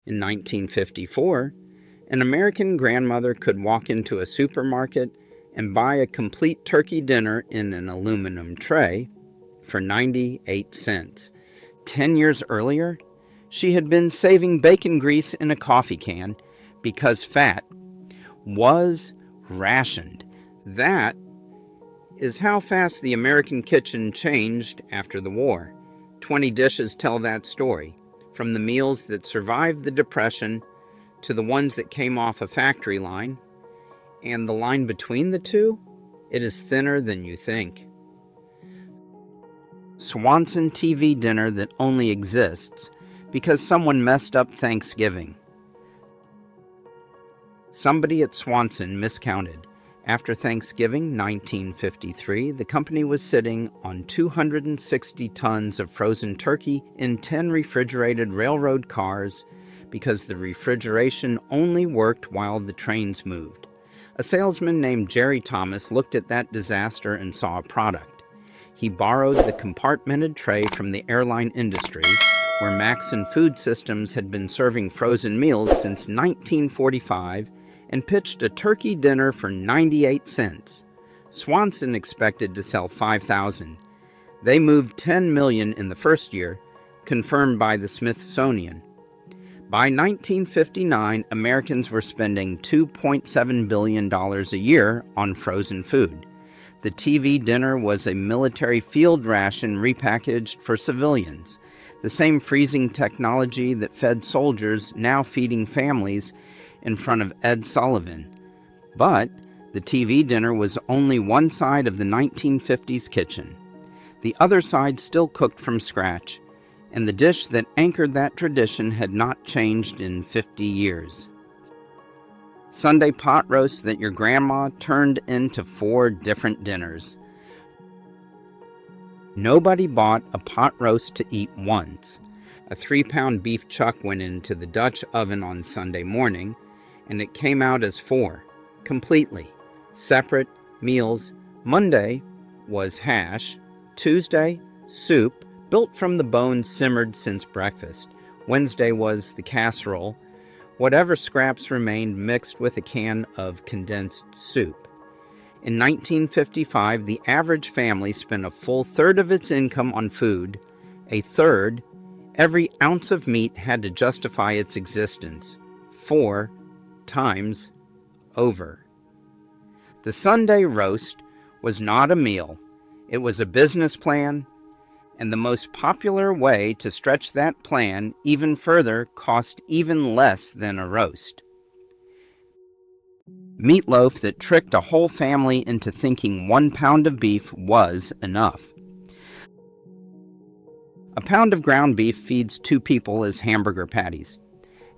In 1954, an American grandmother could walk into a supermarket and buy a complete turkey dinner in an aluminum tray for 98 cents. 10 years earlier, she had been saving bacon grease in a coffee can because fat was rationed. That is how fast the American kitchen changed after the war. 20 dishes tell that story, from the meals that survived the Depression to the ones that came off a factory line, and the line between the two, it is thinner than you think. Swanson TV dinner that only exists because someone messed up Thanksgiving. Somebody at Swanson miscounted. After Thanksgiving 1953, the company was sitting on 260 tons of frozen turkey in 10 refrigerated railroad cars because the refrigeration only worked while the trains moved. A salesman named Jerry Thomas looked at that disaster and saw a product. He borrowed the compartmented tray from the airline industry, where Maxon Food Systems had been serving frozen meals since 1945, and pitched a turkey dinner for 98 cents. Swanson expected to sell 5,000. They moved 10 million in the first year, confirmed by the Smithsonian. By 1959, Americans were spending $2.7 billion a year on frozen food. The TV dinner was a military field ration repackaged for civilians. The same freezing technology that fed soldiers now feeding families in front of Ed Sullivan. But the TV dinner was only one side of the 1950s kitchen. The other side still cooked from scratch, and the dish that anchored that tradition had not changed in 50 years. Sunday pot roast that your grandma turned into 4 different dinners. Nobody bought a pot roast to eat once. A 3-pound beef chuck went into the Dutch oven on Sunday morning, and it came out as 4, completely separate meals. Monday was hash, Tuesday, soup, built from the bones simmered since breakfast. Wednesday was the casserole, whatever scraps remained mixed with a can of condensed soup. In 1955, the average family spent a full third of its income on food. A third, every ounce of meat had to justify its existence. 4 times over. The Sunday roast was not a meal. It was a business plan, and the most popular way to stretch that plan even further cost even less than a roast. Meatloaf that tricked a whole family into thinking 1 pound of beef was enough. A pound of ground beef feeds 2 people as hamburger patties.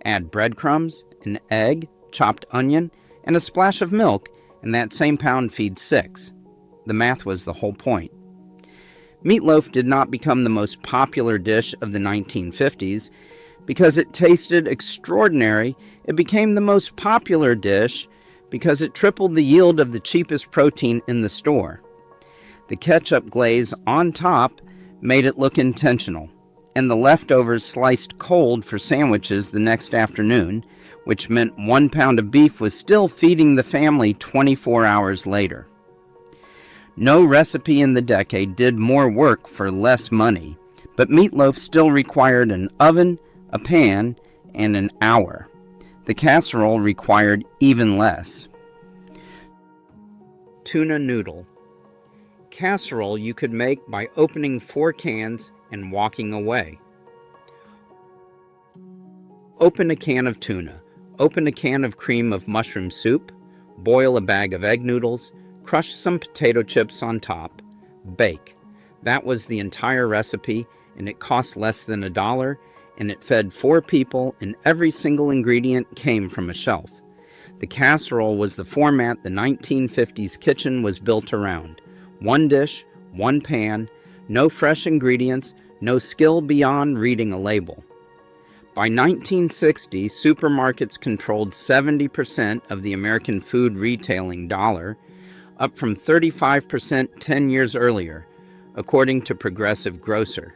Add breadcrumbs, an egg, chopped onion, and a splash of milk, and that same pound feeds 6. The math was the whole point. Meatloaf did not become the most popular dish of the 1950s because it tasted extraordinary. It became the most popular dish because it tripled the yield of the cheapest protein in the store. The ketchup glaze on top made it look intentional, and the leftovers sliced cold for sandwiches the next afternoon, which meant 1 pound of beef was still feeding the family 24 hours later. No recipe in the decade did more work for less money, but meatloaf still required an oven, a pan, and an hour. The casserole required even less. Tuna noodle. Casserole you could make by opening 4 cans and walking away. Open a can of tuna. Open a can of cream of mushroom soup. Boil a bag of egg noodles. Crush some potato chips on top. Bake. That was the entire recipe, and it cost less than $1, and it fed 4 people, and every single ingredient came from a shelf. The casserole was the format the 1950s kitchen was built around. 1 dish, 1 pan, no fresh ingredients, no skill beyond reading a label. By 1960, supermarkets controlled 70% of the American food retailing dollar, up from 35% 10 years earlier, according to Progressive Grocer.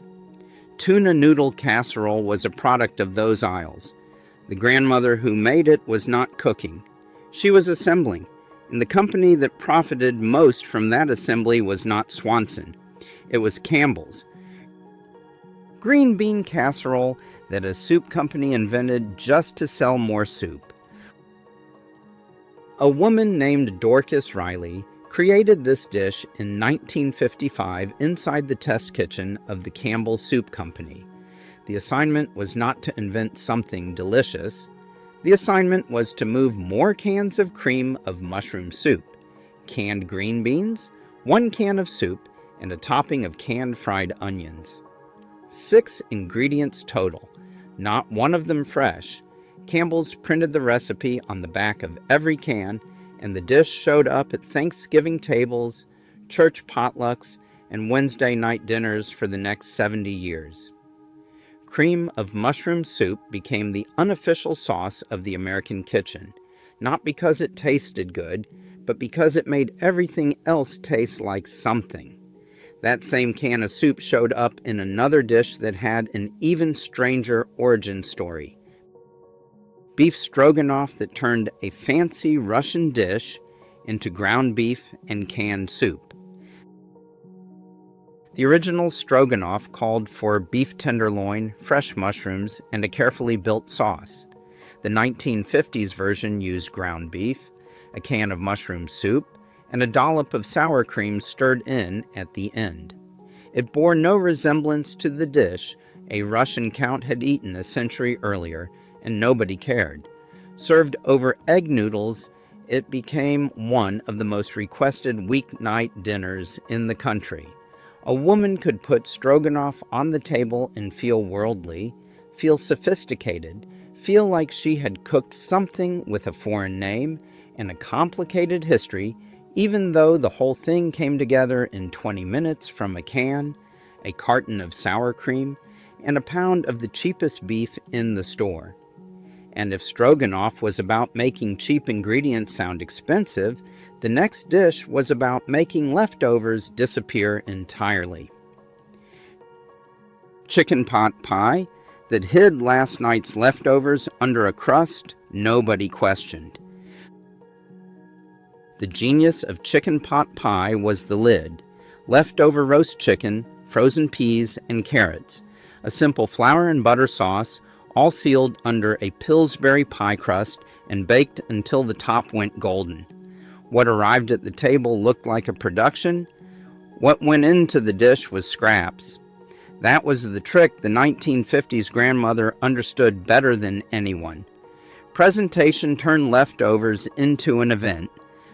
Tuna noodle casserole was a product of those aisles. The grandmother who made it was not cooking. She was assembling, and the company that profited most from that assembly was not Swanson. It was Campbell's. Green bean casserole that a soup company invented just to sell more soup. A woman named Dorcas Riley created this dish in 1955 inside the test kitchen of the Campbell Soup Company. The assignment was not to invent something delicious. The assignment was to move more cans of cream of mushroom soup, canned green beans, 1 can of soup, and a topping of canned fried onions. 6 ingredients total, not one of them fresh. Campbell's printed the recipe on the back of every can, and the dish showed up at Thanksgiving tables, church potlucks, and Wednesday night dinners for the next 70 years. Cream of mushroom soup became the unofficial sauce of the American kitchen, not because it tasted good, but because it made everything else taste like something. That same can of soup showed up in another dish that had an even stranger origin story. Beef stroganoff that turned a fancy Russian dish into ground beef and canned soup. The original stroganoff called for beef tenderloin, fresh mushrooms, and a carefully built sauce. The 1950s version used ground beef, a can of mushroom soup, and a dollop of sour cream stirred in at the end. It bore no resemblance to the dish a Russian count had eaten a century earlier, and nobody cared. Served over egg noodles, it became one of the most requested weeknight dinners in the country. A woman could put stroganoff on the table and feel worldly, feel sophisticated, feel like she had cooked something with a foreign name and a complicated history, even though the whole thing came together in 20 minutes from a can, a carton of sour cream, and a pound of the cheapest beef in the store. And if stroganoff was about making cheap ingredients sound expensive, the next dish was about making leftovers disappear entirely. Chicken pot pie that hid last night's leftovers under a crust nobody questioned. The genius of chicken pot pie was the lid, leftover roast chicken, frozen peas, and carrots, a simple flour and butter sauce, all sealed under a Pillsbury pie crust and baked until the top went golden. What arrived at the table looked like a production. What went into the dish was scraps. That was the trick the 1950s grandmother understood better than anyone. Presentation turned leftovers into an event.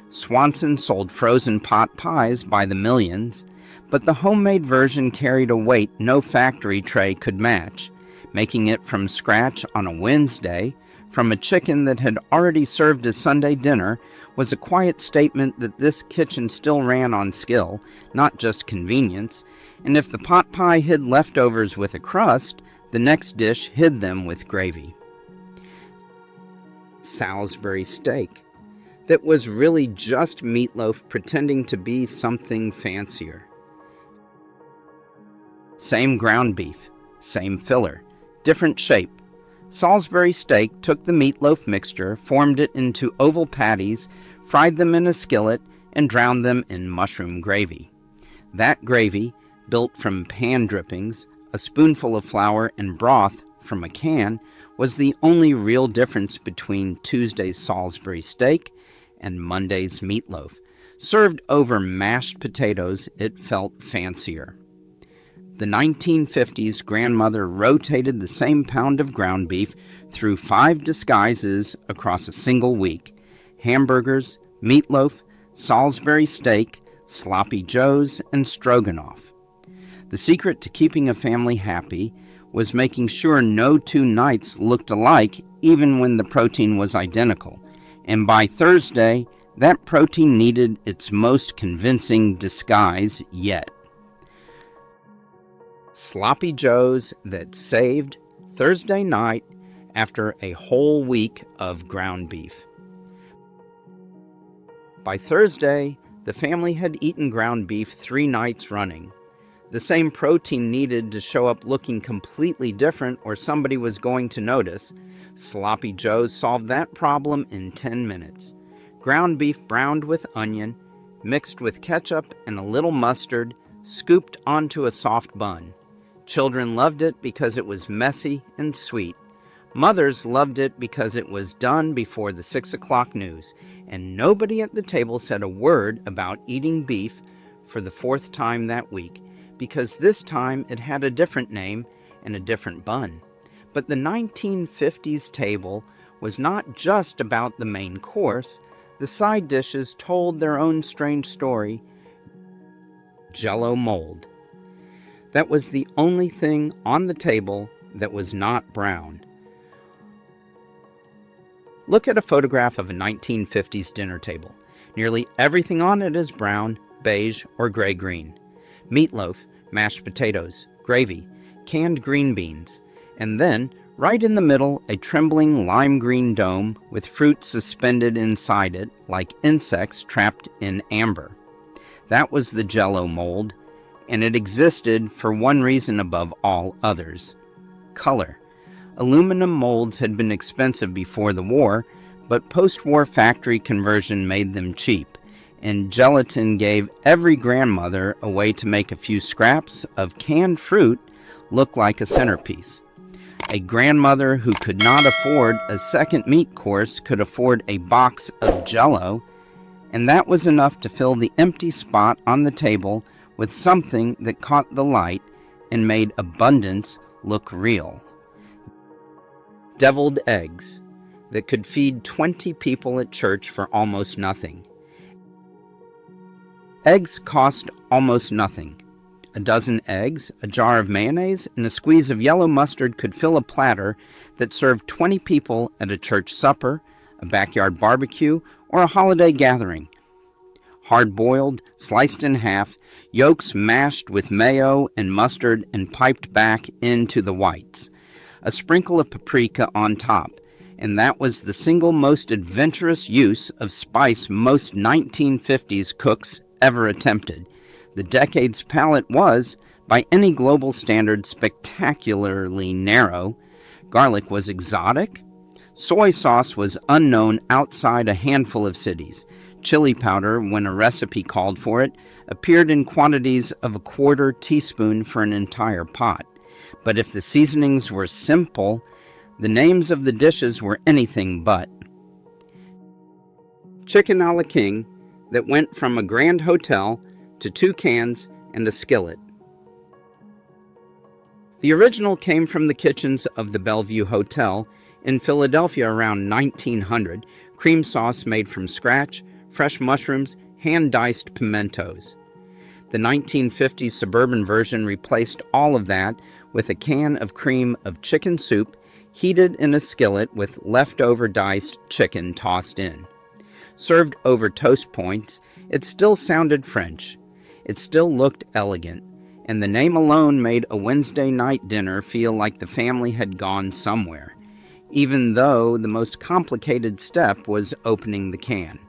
Swanson sold frozen pot pies by the millions, but the homemade version carried a weight no factory tray could match. Making it from scratch on a Wednesday, from a chicken that had already served as Sunday dinner, was a quiet statement that this kitchen still ran on skill, not just convenience, and if the pot pie hid leftovers with a crust, the next dish hid them with gravy. Salisbury steak. That was really just meatloaf pretending to be something fancier. Same ground beef, same filler, different shape. Salisbury steak took the meatloaf mixture, formed it into oval patties, fried them in a skillet, and drowned them in mushroom gravy. That gravy, built from pan drippings, a spoonful of flour, and broth from a can, was the only real difference between Tuesday's Salisbury steak and Monday's meatloaf. Served over mashed potatoes, it felt fancier. The 1950s grandmother rotated the same pound of ground beef through 5 disguises across a single week: hamburgers, meatloaf, Salisbury steak, sloppy joes, and stroganoff. The secret to keeping a family happy was making sure no 2 nights looked alike even when the protein was identical, and by Thursday, that protein needed its most convincing disguise yet. Sloppy joes that saved Thursday night after a whole week of ground beef. By Thursday, the family had eaten ground beef 3 nights running. The same protein needed to show up looking completely different or somebody was going to notice. Sloppy Joes solved that problem in 10 minutes. Ground beef browned with onion, mixed with ketchup and a little mustard, scooped onto a soft bun. Children loved it because it was messy and sweet. Mothers loved it because it was done before the 6 o'clock news, and nobody at the table said a word about eating beef for the 4th time that week, because this time it had a different name and a different bun. But the 1950s table was not just about the main course. The side dishes told their own strange story. Jell-O mold. That was the only thing on the table that was not brown. Look at a photograph of a 1950s dinner table. Nearly everything on it is brown, beige, or gray-green. Meatloaf, mashed potatoes, gravy, canned green beans, and then, right in the middle, a trembling lime green dome with fruit suspended inside it like insects trapped in amber. That was the Jell-O mold, and it existed for one reason above all others: color. Aluminum molds had been expensive before the war, but post-war factory conversion made them cheap, and gelatin gave every grandmother a way to make a few scraps of canned fruit look like a centerpiece. A grandmother who could not afford a second meat course could afford a box of Jell-O, and that was enough to fill the empty spot on the table with something that caught the light and made abundance look real. Deviled eggs that could feed 20 people at church for almost nothing. Eggs cost almost nothing. A dozen eggs, a jar of mayonnaise, and a squeeze of yellow mustard could fill a platter that served 20 people at a church supper, a backyard barbecue, or a holiday gathering. Hard-boiled, sliced in half, yolks mashed with mayo and mustard and piped back into the whites. A sprinkle of paprika on top, and that was the single most adventurous use of spice most 1950s cooks ever attempted. The decade's palate was, by any global standard, spectacularly narrow. Garlic was exotic. Soy sauce was unknown outside a handful of cities. Chili powder, when a recipe called for it, appeared in quantities of a quarter teaspoon for an entire pot. But if the seasonings were simple, the names of the dishes were anything but. Chicken a la king that went from a grand hotel to 2 cans and a skillet. The original came from the kitchens of the Bellevue Hotel in Philadelphia around 1900, cream sauce made from scratch, fresh mushrooms, hand-diced pimentos. The 1950s suburban version replaced all of that with a can of cream of chicken soup heated in a skillet with leftover diced chicken tossed in. Served over toast points, it still sounded French. It still looked elegant, and the name alone made a Wednesday night dinner feel like the family had gone somewhere, even though the most complicated step was opening the can.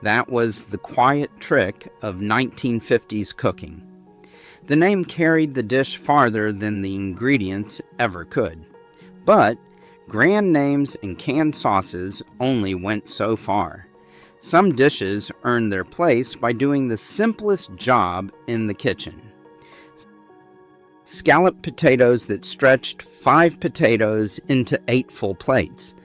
That was the quiet trick of 1950s cooking. The name carried the dish farther than the ingredients ever could. But grand names and canned sauces only went so far. Some dishes earned their place by doing the simplest job in the kitchen. Scalloped potatoes that stretched 5 potatoes into 8 full plates.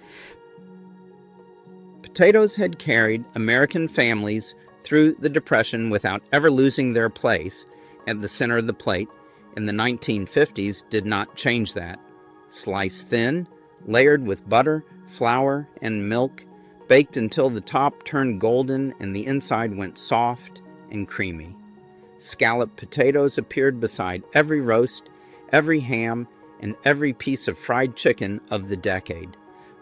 Potatoes had carried American families through the Depression without ever losing their place at the center of the plate, and the 1950s did not change that. Sliced thin, layered with butter, flour, and milk, baked until the top turned golden and the inside went soft and creamy. Scalloped potatoes appeared beside every roast, every ham, and every piece of fried chicken of the decade.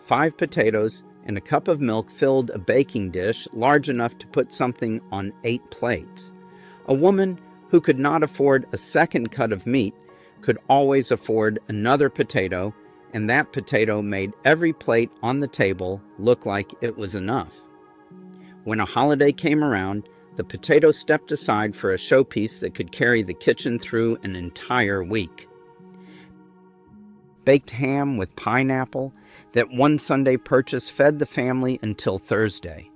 5 potatoes and a cup of milk filled a baking dish large enough to put something on 8 plates. A woman who could not afford a second cut of meat could always afford another potato, and that potato made every plate on the table look like it was enough. When a holiday came around, the potato stepped aside for a showpiece that could carry the kitchen through an entire week. Baked ham with pineapple, That one Sunday purchase fed the family until Thursday.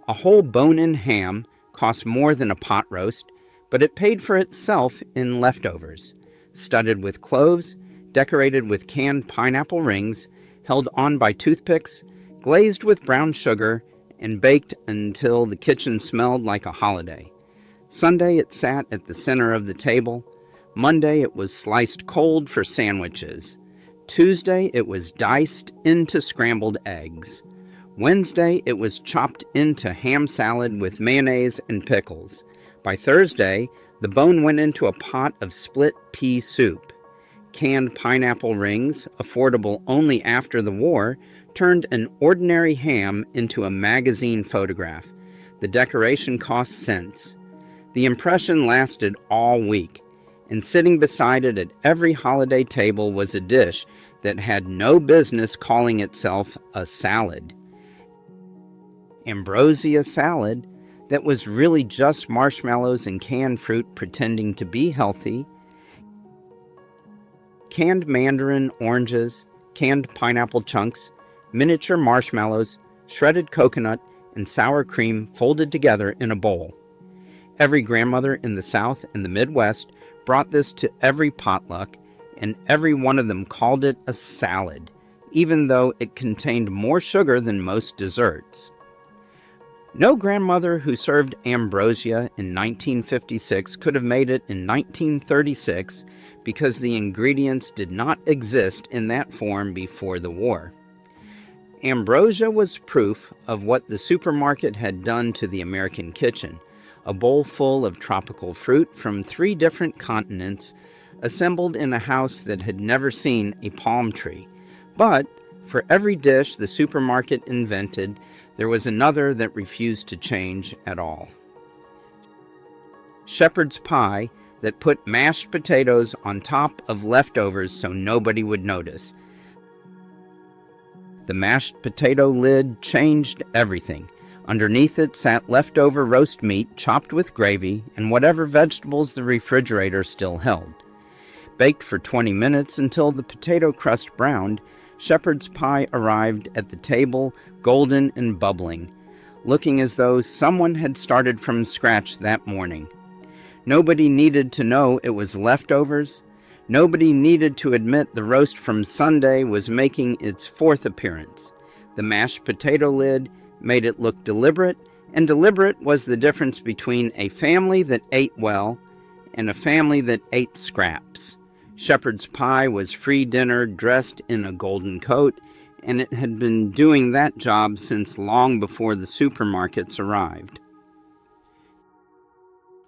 A whole bone-in ham cost more than a pot roast, but it paid for itself in leftovers, studded with cloves, decorated with canned pineapple rings, held on by toothpicks, glazed with brown sugar, and baked until the kitchen smelled like a holiday. Sunday it sat at the center of the table. Monday it was sliced cold for sandwiches. Tuesday it was diced into scrambled eggs. Wednesday it was chopped into ham salad with mayonnaise and pickles. By Thursday, the bone went into a pot of split pea soup. Canned pineapple rings, affordable only after the war, turned an ordinary ham into a magazine photograph. The decoration cost cents. The impression lasted all week, and sitting beside it at every holiday table was a dish that had no business calling itself a salad. Ambrosia salad that was really just marshmallows and canned fruit pretending to be healthy. Canned mandarin oranges, canned pineapple chunks, miniature marshmallows, shredded coconut, and sour cream folded together in a bowl. Every grandmother in the South and the Midwest brought this to every potluck, and every one of them called it a salad, even though it contained more sugar than most desserts. No grandmother who served Ambrosia in 1956 could have made it in 1936 because the ingredients did not exist in that form before the war. Ambrosia was proof of what the supermarket had done to the American kitchen, a bowl full of tropical fruit from 3 different continents, assembled in a house that had never seen a palm tree. But for every dish the supermarket invented, there was another that refused to change at all. Shepherd's pie that put mashed potatoes on top of leftovers so nobody would notice. The mashed potato lid changed everything. Underneath it sat leftover roast meat chopped with gravy and whatever vegetables the refrigerator still held. Baked for 20 minutes until the potato crust browned, shepherd's pie arrived at the table, golden and bubbling, looking as though someone had started from scratch that morning. Nobody needed to know it was leftovers. Nobody needed to admit the roast from Sunday was making its 4th appearance. The mashed potato lid made it look deliberate, and deliberate was the difference between a family that ate well and a family that ate scraps. Shepherd's pie was free dinner dressed in a golden coat, and it had been doing that job since long before the supermarkets arrived.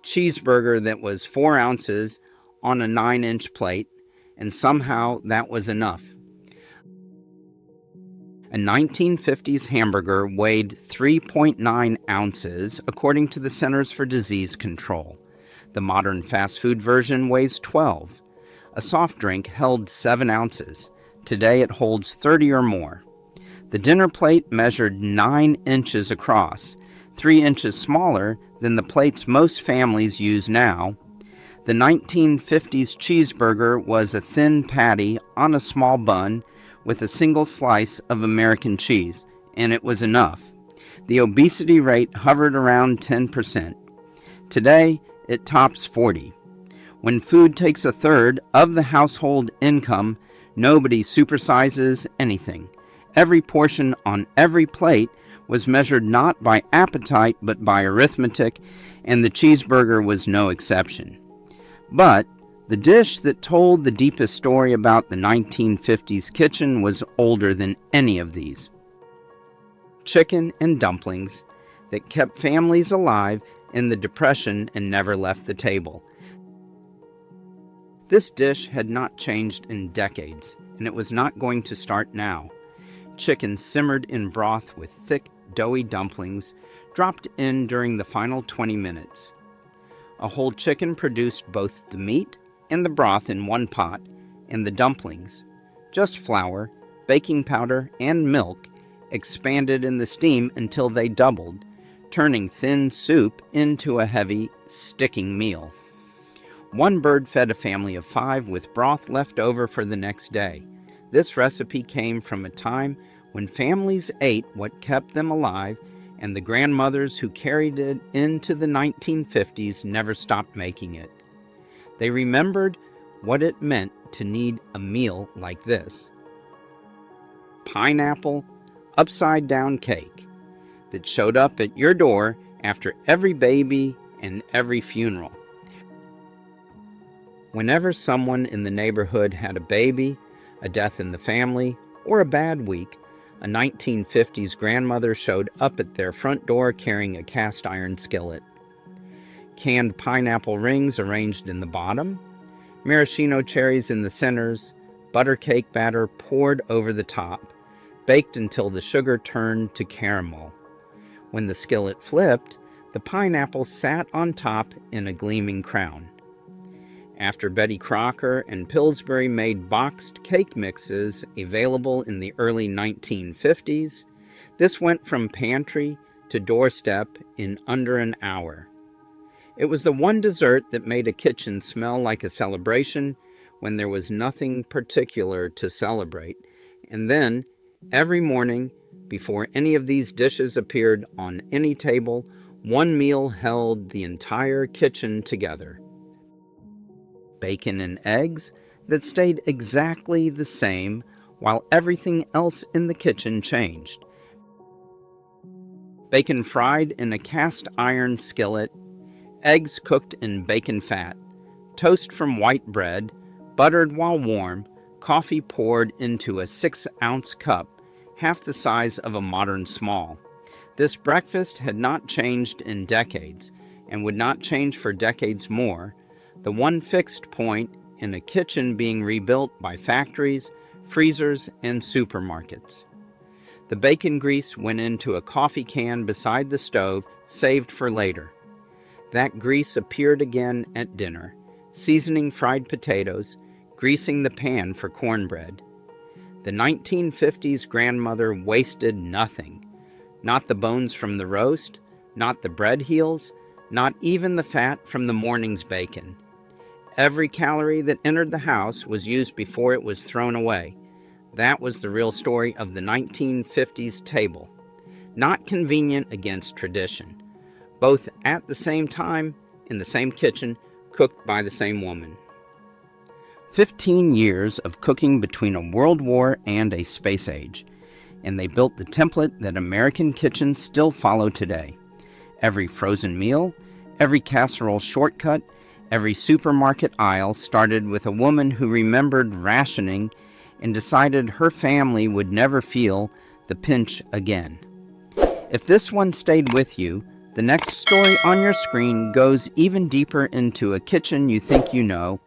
Cheeseburger that was 4 ounces on a 9-inch plate, and somehow that was enough. A 1950s hamburger weighed 3.9 ounces, according to the Centers for Disease Control. The modern fast food version weighs 12. A soft drink held 7 ounces. Today it holds 30 or more. The dinner plate measured 9 inches across, 3 inches smaller than the plates most families use now. The 1950s cheeseburger was a thin patty on a small bun with a single slice of American cheese, and it was enough. The obesity rate hovered around 10%. Today, it tops 40. When food takes a third of the household income, nobody supersizes anything. Every portion on every plate was measured not by appetite but by arithmetic, and the cheeseburger was no exception. But the dish that told the deepest story about the 1950s kitchen was older than any of these. Chicken and dumplings that kept families alive in the Depression and never left the table. This dish had not changed in decades, and it was not going to start now. Chicken simmered in broth with thick, doughy dumplings dropped in during the final 20 minutes. A whole chicken produced both the meat and the broth in one pot, and the dumplings, just flour, baking powder, and milk, expanded in the steam until they doubled, turning thin soup into a heavy, sticking meal. One bird fed a family of 5 with broth left over for the next day. This recipe came from a time when families ate what kept them alive, and the grandmothers who carried it into the 1950s never stopped making it. They remembered what it meant to need a meal like this. Pineapple, upside-down cake that showed up at your door after every baby and every funeral. Whenever someone in the neighborhood had a baby, a death in the family, or a bad week, a 1950s grandmother showed up at their front door carrying a cast iron skillet. Canned pineapple rings arranged in the bottom, maraschino cherries in the centers, butter cake batter poured over the top, baked until the sugar turned to caramel. When the skillet flipped, the pineapple sat on top in a gleaming crown. After Betty Crocker and Pillsbury made boxed cake mixes available in the early 1950s, this went from pantry to doorstep in under an hour. It was the one dessert that made a kitchen smell like a celebration when there was nothing particular to celebrate. And then, every morning, before any of these dishes appeared on any table, one meal held the entire kitchen together. Bacon and eggs that stayed exactly the same while everything else in the kitchen changed. Bacon fried in a cast iron skillet, eggs cooked in bacon fat, toast from white bread, buttered while warm, coffee poured into a 6-ounce cup, half the size of a modern small. This breakfast had not changed in decades, and would not change for decades more, the one fixed point in a kitchen being rebuilt by factories, freezers, and supermarkets. The bacon grease went into a coffee can beside the stove, saved for later. That grease appeared again at dinner, seasoning fried potatoes, greasing the pan for cornbread. The 1950s grandmother wasted nothing. Not the bones from the roast, not the bread heels, not even the fat from the morning's bacon. Every calorie that entered the house was used before it was thrown away. That was the real story of the 1950s table. Not convenient against tradition. Both at the same time, in the same kitchen, cooked by the same woman. 15 years of cooking between a world war and a space age, and they built the template that American kitchens still follow today. Every frozen meal, every casserole shortcut, every supermarket aisle started with a woman who remembered rationing and decided her family would never feel the pinch again. If this one stayed with you, the next story on your screen goes even deeper into a kitchen you think you know,